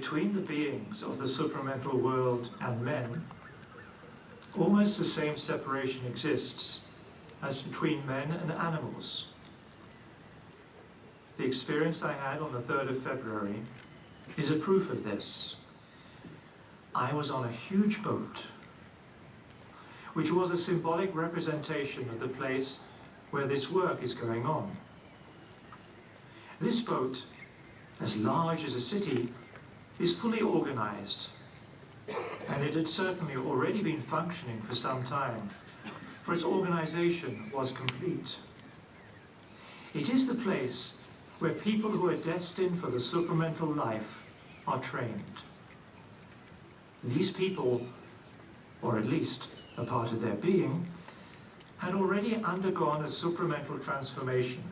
between the beings of the supramental world and men, almost the same separation exists as between men and animals. The experience I had on the 3rd of February is a proof of this. I was on a huge boat, which was a symbolic representation of the place where this work is going on. This boat, as large as a city, is fully organized, and it had certainly already been functioning for some time, for its organization was complete. It is the place where people who are destined for the supramental life are trained. These people, or at least a part of their being, had already undergone a supramental transformation.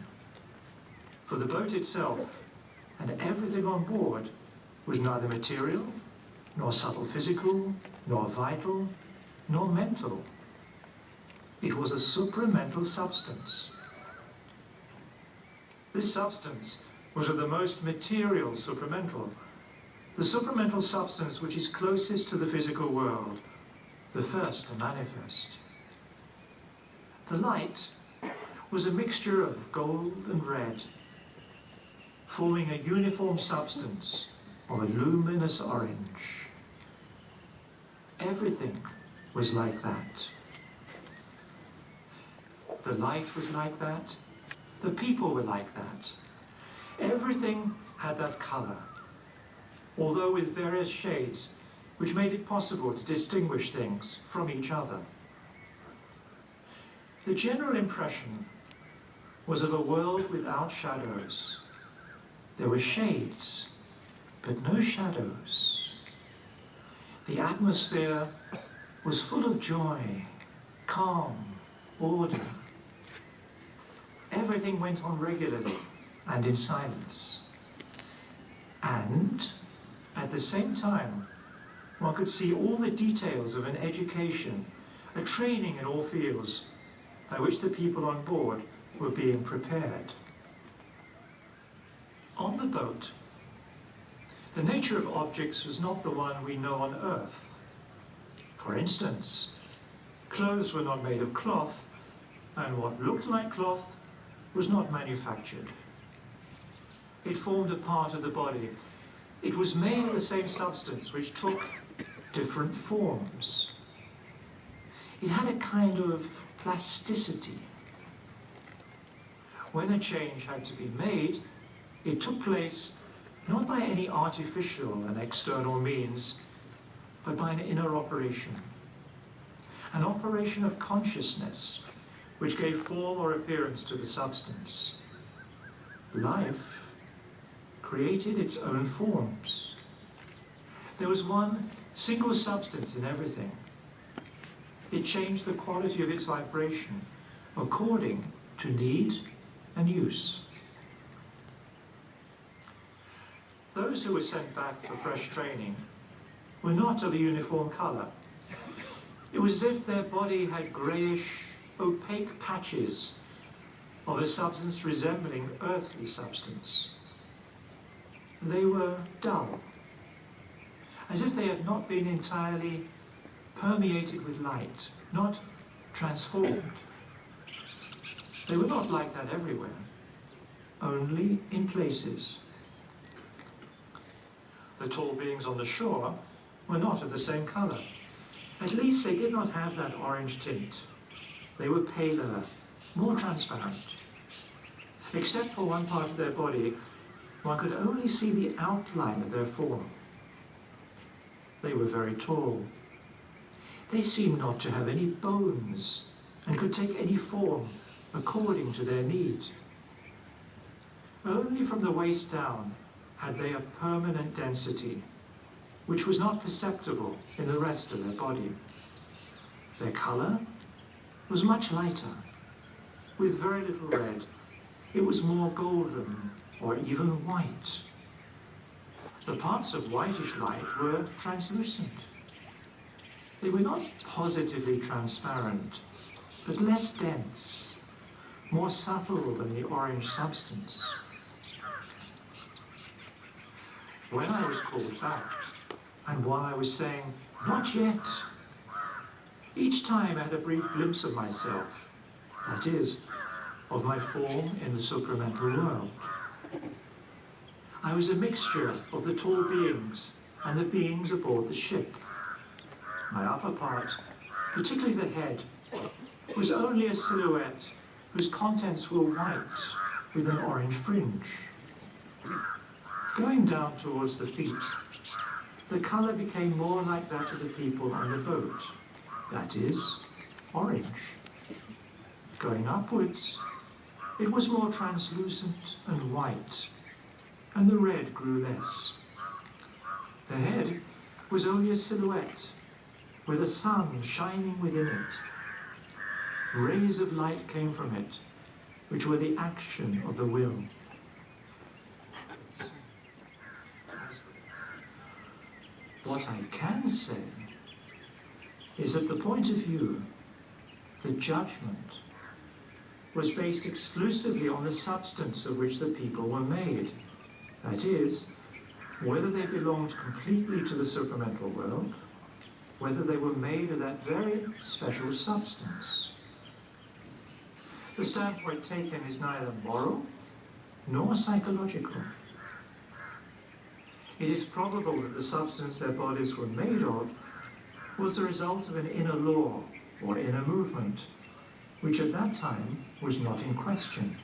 For the boat itself and everything on board was neither material, nor subtle physical, nor vital, nor mental. It was a supramental substance. This substance was of the most material supramental, the supramental substance which is closest to the physical world, the first to manifest. The light was a mixture of gold and red, forming a uniform substance of a luminous orange. Everything was like that. The light was like that. The people were like that. Everything had that color, although with various shades, which made it possible to distinguish things from each other. The general impression was of a world without shadows. There were shades, but no shadows. The atmosphere was full of joy, calm, order. Everything went on regularly and in silence. And at the same time, one could see all the details of an education, a training in all fields, by which the people on board were being prepared. On the boat, the nature of objects was not the one we know on Earth. For instance, clothes were not made of cloth, and what looked like cloth was not manufactured. It formed a part of the body. It was made of the same substance, which took different forms. It had a kind of plasticity. When a change had to be made, it took place not by any artificial and external means, but by an inner operation. An operation of consciousness, which gave form or appearance to the substance. Life created its own forms. There was one single substance in everything. It changed the quality of its vibration according to need and use. Those who were sent back for fresh training were not of a uniform color. It was as if their body had grayish, opaque patches of a substance resembling earthly substance. They were dull, as if they had not been entirely permeated with light, not transformed. They were not like that everywhere, only in places. The tall beings on the shore were not of the same color. At least they did not have that orange tint. They were paler, more transparent. Except for one part of their body, one could only see the outline of their form. They were very tall. They seemed not to have any bones and could take any form according to their need. Only from the waist down had they a permanent density, which was not perceptible in the rest of their body. Their color was much lighter, with very little red. It was more golden or even white. The parts of whitish light were translucent. They were not positively transparent, but less dense, more subtle than the orange substance. when I was called back, and while I was saying, "Not yet," each time I had a brief glimpse of myself, that is, of my form in the supramental world. I was a mixture of the tall beings and the beings aboard the ship. My upper part, particularly the head, was only a silhouette whose contents were white with an orange fringe. Going down towards the feet, the colour became more like that of the people on the boat, that is, orange. Going upwards, it was more translucent and white, and the red grew less. The head was only a silhouette, with the sun shining within it. Rays of light came from it, which were the action of the will. What I can say is that the point of view, the judgment, was based exclusively on the substance of which the people were made. That is, whether they belonged completely to the supramental world, whether they were made of that very special substance. The standpoint taken is neither moral nor psychological. It is probable that the substance their bodies were made of was the result of an inner law or inner movement, which at that time was not in question.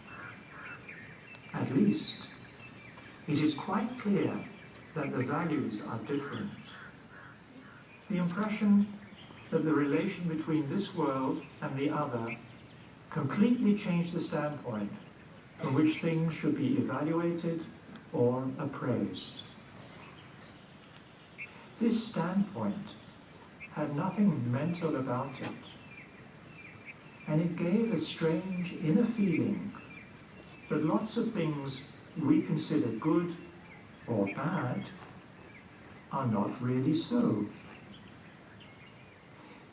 At least, it is quite clear that the values are different. The impression that the relation between this world and the other completely changed the standpoint from which things should be evaluated or appraised. This standpoint had nothing mental about it, and it gave a strange inner feeling that lots of things we consider good or bad are not really so.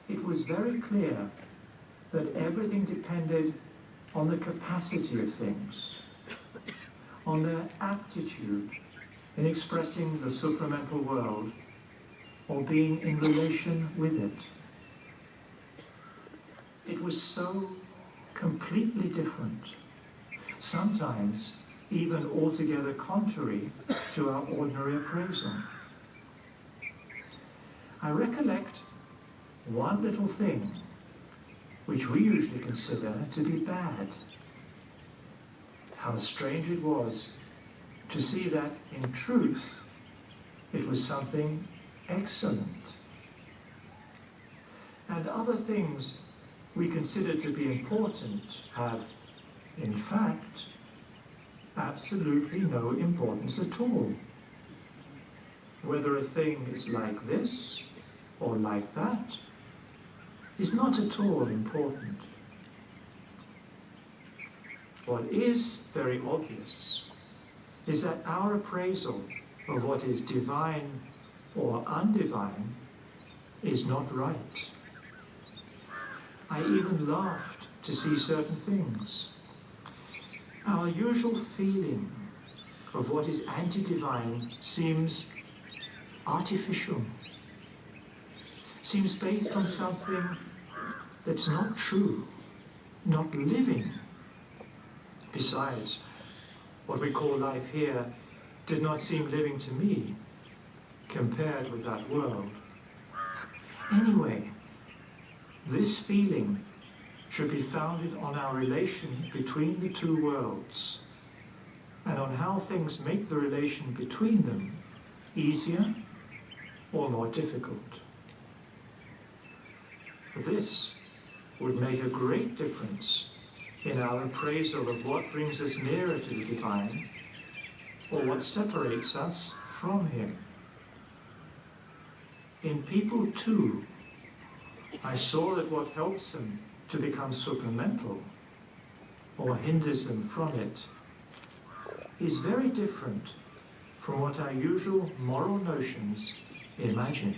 It was very clear that everything depended on the capacity of things, on their aptitude in expressing the supramental world or being in relation with it. It was so completely different, sometimes even altogether contrary to our ordinary appraisal. I recollect one little thing which we usually consider to be bad. How strange it was to see that in truth it was something excellent. And other things we consider to be important have, in fact, absolutely no importance at all. Whether a thing is like this or like that is not at all important. What is very obvious is that our appraisal of what is divine or undivine is not right. I even laughed to see certain things. Our usual feeling of what is anti-divine seems artificial, seems based on something that's not true, not living. Besides, what we call life here did not seem living to me compared with that world. Anyway, this feeling should be founded on our relation between the two worlds and on how things make the relation between them easier or more difficult. This would make a great difference in our appraisal of what brings us nearer to the divine or what separates us from him. In people too, I saw that what helps them to become supramental or hinders them from it is very different from what our usual moral notions imagine.